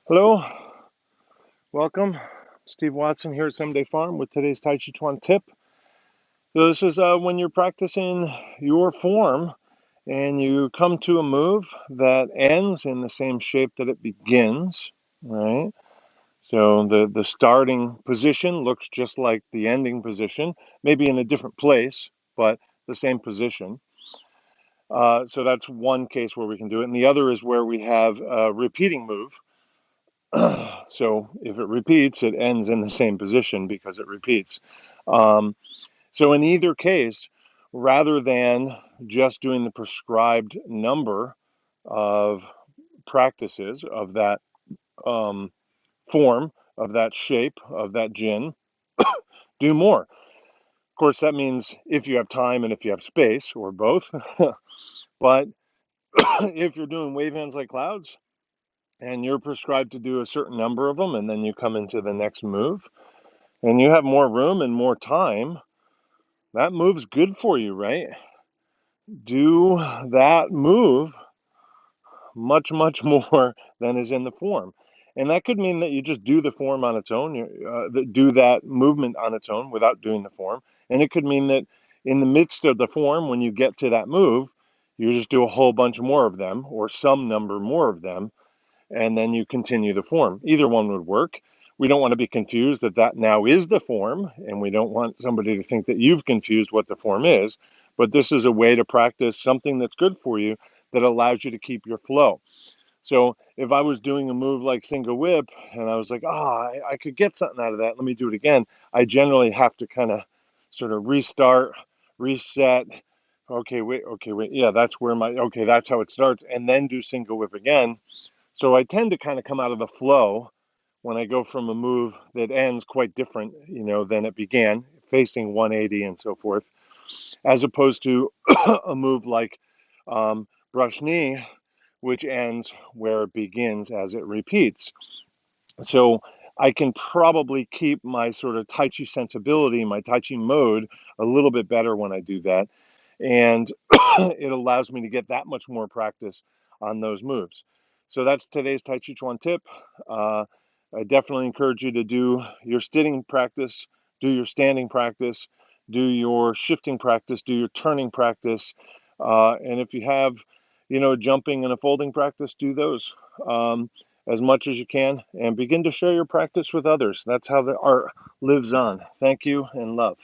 Hello, welcome. Steve Watson here at Someday Farm with today's Tàijíquán Tip. So this is when you're practicing your form and you come to a move that ends in the same shape that it begins, right? So the starting position looks just like the ending position, maybe in a different place, but the same position. So that's one case where we can do it. And the other is where we have a repeating move. So if it repeats, it ends in the same position because it repeats. Um, so in either case, rather than just doing the prescribed number of practices of that um, form, of that shape, of that jin, do more. Of course, that means if you have time and if you have space, or both. But if you're doing wave hands like clouds and you're prescribed to do a certain number of them, and then you come into the next move, and you have more room and more time, that move's good for you, right? Do that move much, much more than is in the form. And that could mean that you just do the form on its own, do that movement on its own without doing the form. And it could mean that in the midst of the form, when you get to that move, you just do a whole bunch more of them or some number more of them, and then you continue the form. Either one would work. We don't want to be confused that that now is the form, and we don't want somebody to think that you've confused what the form is. But this is a way to practice something that's good for you that allows you to keep your flow. So if I was doing a move like single whip and I was like, I could get something out of that, let me do it again, I generally have to kind of sort of restart, reset. Okay, wait, yeah, that's where okay, that's how it starts, and then do single whip again. So I tend to kind of come out of the flow when I go from a move that ends quite different, than it began, facing 180 and so forth, as opposed to a move like brush knee, which ends where it begins as it repeats. So I can probably keep my sort of Tai Chi sensibility, my Tai Chi mode, a little bit better when I do that. And it allows me to get that much more practice on those moves. So that's today's Tàijíquán tip. I definitely encourage you to do your sitting practice, do your standing practice, do your shifting practice, do your turning practice. And if you have, jumping and a folding practice, do those as much as you can and begin to share your practice with others. That's how the art lives on. Thank you and love.